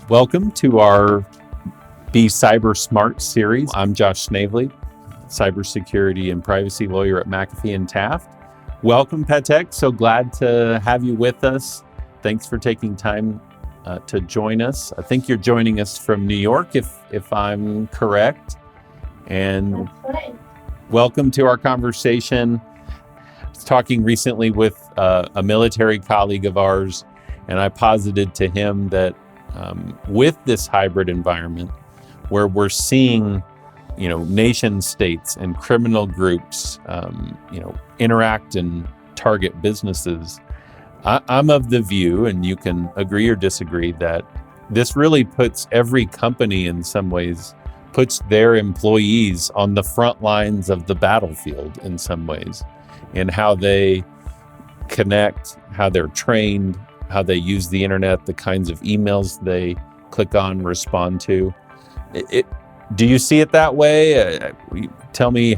Welcome to our Be Cyber Smart series. I'm Josh Snavely, cybersecurity and privacy lawyer at McAfee and Taft. Welcome, Petek. So glad to have you with us. Thanks for taking time to join us. I think you're joining us from New York, if I'm correct. And welcome to our conversation. I was talking recently with a military colleague of ours, and I posited to him that with this hybrid environment where we're seeing, nation states and criminal groups, interact and target businesses, I'm of the view, and you can agree or disagree, that this really puts every company in some ways, puts their employees on the front lines of the battlefield in some ways, in how they connect, how they're trained, how they use the internet, the kinds of emails they click on, respond to. Do you see it that way? Tell me,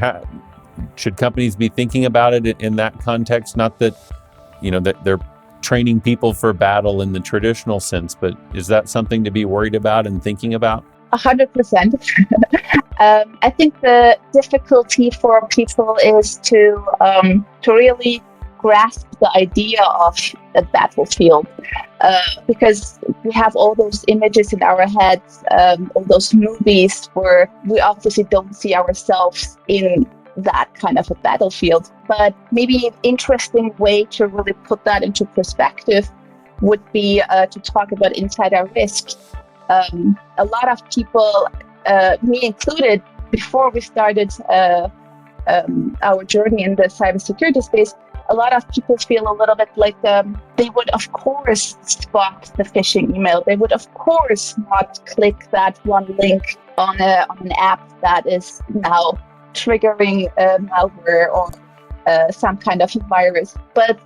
should companies be thinking about it in that context? Not that, that they're training people for battle in the traditional sense, but is that something to be worried about and thinking about? 100%. I think the difficulty for people is to really grasp the idea of a battlefield, because we have all those images in our heads, all those movies where we obviously don't see ourselves in that kind of a battlefield. But maybe an interesting way to really put that into perspective would be to talk about insider risk. A lot of people, me included, before we started our journey in the cybersecurity space, a lot of people feel a little bit like they would, of course, spot the phishing email. They would, of course, not click that one link on an app that is now triggering malware or some kind of virus. But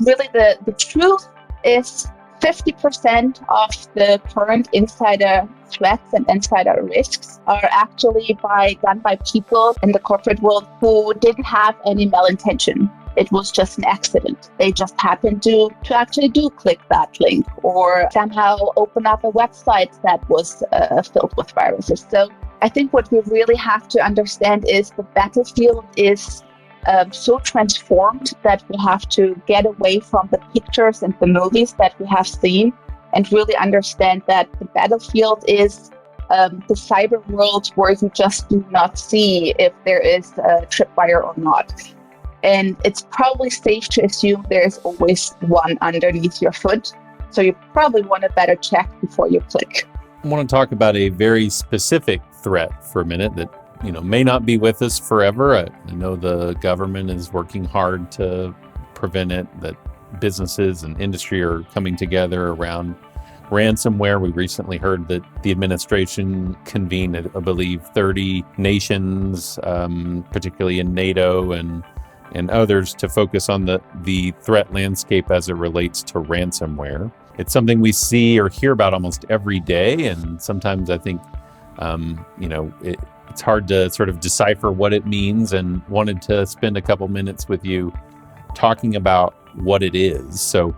really, the truth is 50% of the current insider threats and insider risks are actually done by people in the corporate world who didn't have any malintention. It was just an accident. They just happened to actually click that link or somehow open up a website that was filled with viruses. So I think what we really have to understand is the battlefield is so transformed that we have to get away from the pictures and the movies that we have seen and really understand that the battlefield is the cyber world where you just do not see if there is a tripwire or not. And it's probably safe to assume there's always one underneath your foot. So you probably want to better check before you click. I want to talk about a very specific threat for a minute that, may not be with us forever. I know the government is working hard to prevent it, that businesses and industry are coming together around ransomware. We recently heard that the administration convened, I believe, 30 nations, particularly in NATO and others, to focus on the threat landscape as it relates to ransomware. It's something we see or hear about almost every day, and sometimes I think it's hard to sort of decipher what it means, and wanted to spend a couple minutes with you talking about what it is. So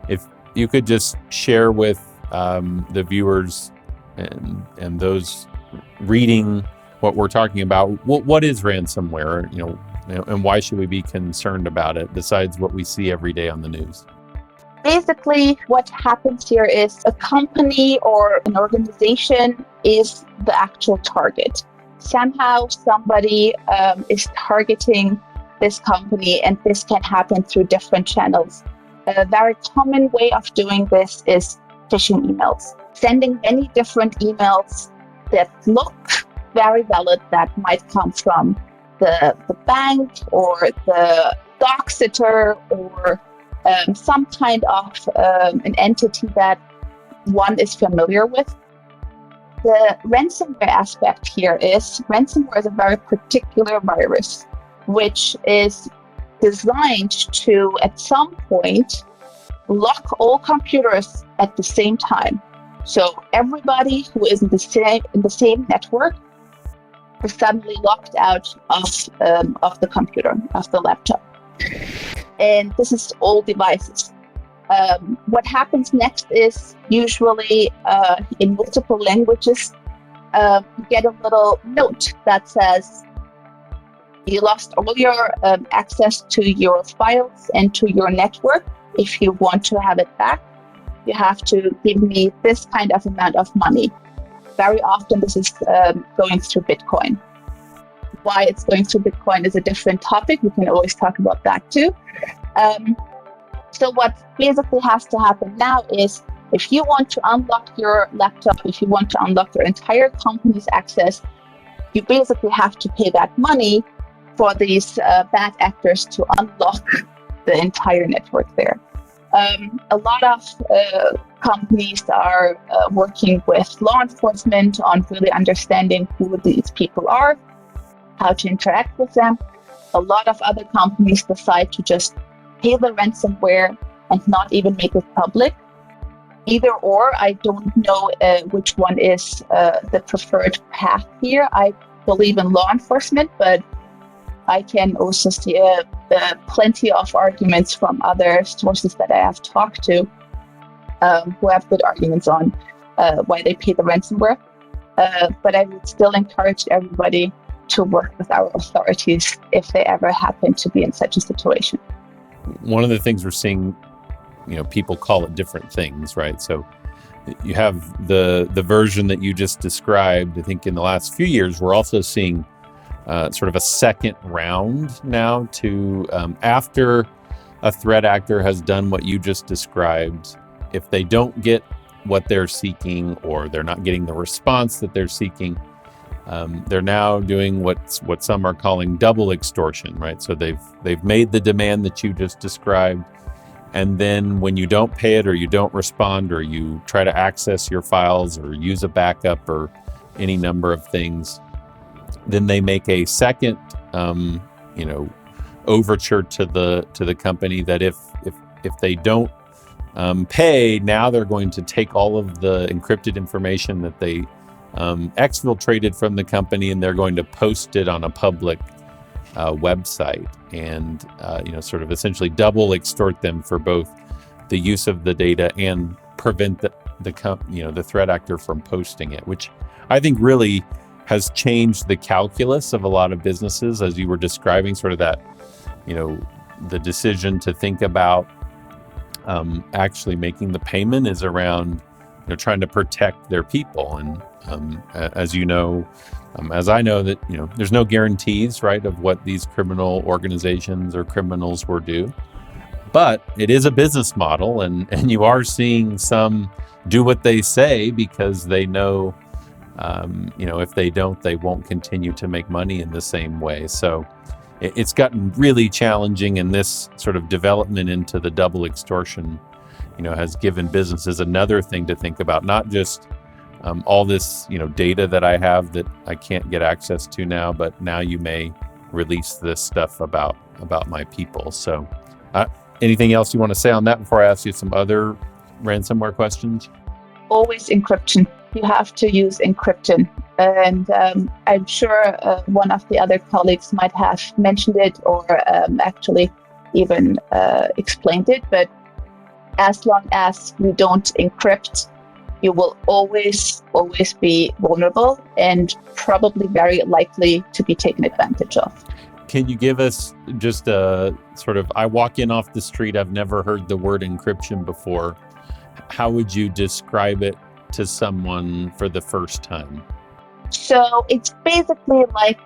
if you could just share with the viewers and those reading what we're talking about, what is ransomware, and why should we be concerned about it besides what we see every day on the news? Basically, what happens here is a company or an organization is the actual target. Somehow somebody is targeting this company, and this can happen through different channels. A very common way of doing this is phishing emails, sending many different emails that look very valid, that might come from the bank or the dog sitter or some kind of an entity that one is familiar with. The ransomware aspect here is ransomware is a very particular virus, which is designed to, at some point, lock all computers at the same time. So everybody who is in the same network is suddenly locked out of the computer, of the laptop. And this is all devices. What happens next is usually in multiple languages, you get a little note that says, you lost all your access to your files and to your network. If you want to have it back, you have to give me this kind of amount of money. Very often this is going through Bitcoin. Why it's going through Bitcoin is a different topic. We can always talk about that too. So what basically has to happen now is, if you want to unlock your laptop, if you want to unlock your entire company's access, you basically have to pay that money for these bad actors to unlock the entire network there. A lot of companies are working with law enforcement on really understanding who these people are, how to interact with them. A lot of other companies decide to just pay the ransomware and not even make it public. Either or, I don't know which one is the preferred path here. I believe in law enforcement, but I can also see plenty of arguments from other sources that I have talked to who have good arguments on why they pay the ransomware. But I would still encourage everybody to work with our authorities if they ever happen to be in such a situation. One of the things we're seeing, people call it different things, right? So you have the version that you just described. I think in the last few years, we're also seeing sort of a second round now to after a threat actor has done what you just described. If they don't get what they're seeking, or they're not getting the response that they're seeking, they're now doing what some are calling double extortion, right? So they've made the demand that you just described, and then when you don't pay it, or you don't respond, or you try to access your files or use a backup or any number of things, then they make a second overture to the company that if they don't pay, now they're going to take all of the encrypted information that they exfiltrated from the company, and they're going to post it on a public website, and sort of essentially double extort them for both the use of the data and prevent the threat actor from posting it, which I think really has changed the calculus of a lot of businesses, as you were describing, sort of that, the decision to think about actually making the payment is around trying to protect their people. And as as I know that there's no guarantees, right, of what these criminal organizations or criminals will do, but it is a business model, and you are seeing some do what they say because they know if they don't, they won't continue to make money in the same way. So it's gotten really challenging, and this sort of development into the double extortion has given businesses another thing to think about, not just all this data that I have that I can't get access to now, but now you may release this stuff about my people. So anything else you want to say on that before I ask you some other ransomware questions? Always encryption. You have to use encryption. And I'm sure one of the other colleagues might have mentioned it, or actually even explained it, but as long as you don't encrypt, you will always be vulnerable and probably very likely to be taken advantage of. Can you give us just a sort of, I walk in off the street, I've never heard the word encryption before. How would you describe it to someone for the first time? So it's basically like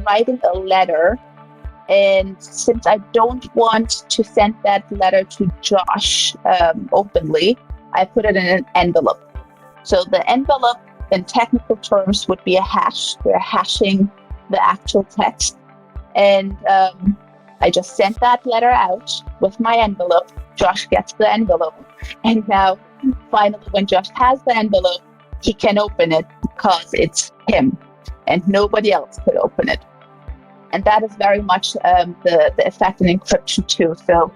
writing a letter. And since I don't want to send that letter to Josh openly, I put it in an envelope. So the envelope in technical terms would be a hash. We're hashing the actual text. And I just sent that letter out with my envelope. Josh gets the envelope. And now, finally, when Josh has the envelope, he can open it because it's him and nobody else could open it. And that is very much the effect in encryption too. So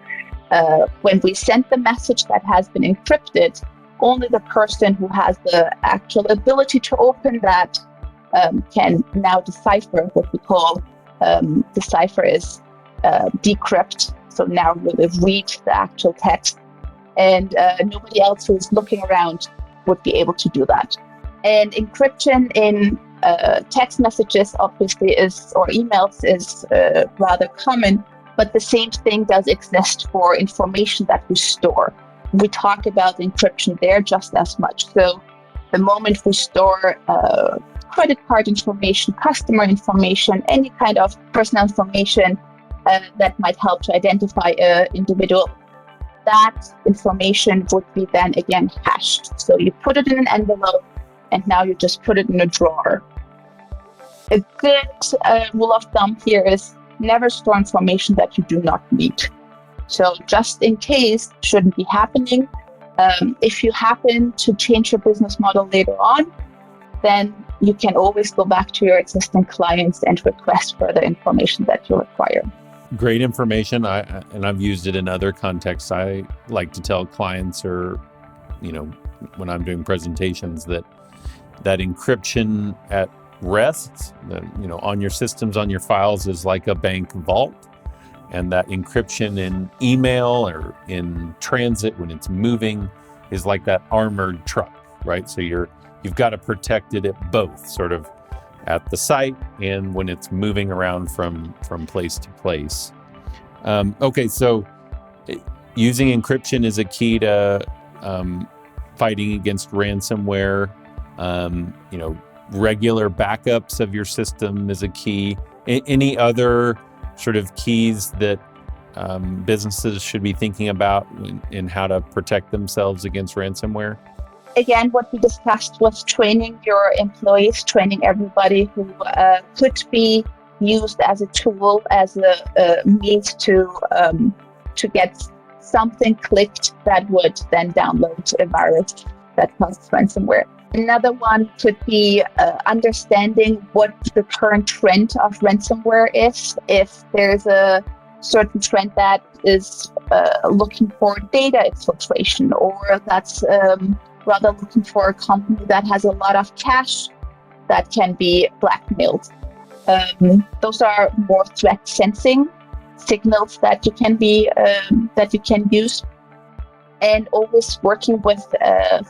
when we send the message that has been encrypted, only the person who has the actual ability to open that can now decipher. What we call decipher is decrypt. So now really read the actual text. And nobody else who's looking around would be able to do that. And encryption in text messages obviously or emails is rather common, but the same thing does exist for information that we store. We talk about encryption there just as much. So the moment we store credit card information, customer information, any kind of personal information that might help to identify an individual, that information would be then again hashed. So you put it in an envelope and now you just put it in a drawer. A good rule of thumb here is never store information that you do not need. So just in case, shouldn't be happening. If you happen to change your business model later on, then you can always go back to your existing clients and request further information that you require. Great information. And I've used it in other contexts. I like to tell clients or, when I'm doing presentations that encryption at rest, on your systems, on your files is like a bank vault. And that encryption in email or in transit when it's moving is like that armored truck, right? So you've got to protect it at both, sort of at the site and when it's moving around from place to place. Okay, so using encryption is a key to fighting against ransomware. Regular backups of your system is a key. Any other sort of keys that businesses should be thinking about in how to protect themselves against ransomware? Again, what we discussed was training your employees, training everybody who could be used as a tool, as a means to get something clicked that would then download a virus that causes ransomware. Another one could be understanding what the current trend of ransomware is. If there's a certain trend that is looking for data exfiltration, or that's rather looking for a company that has a lot of cash that can be blackmailed. Those are more threat sensing signals that you can use, and always working with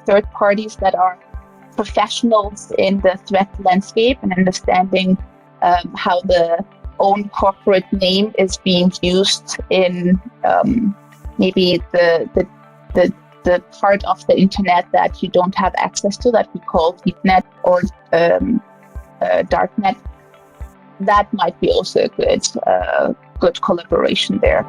third parties that are professionals in the threat landscape and understanding how the own corporate name is being used in maybe the part of the internet that you don't have access to, that we call deepnet or darknet. That might be also a good collaboration there.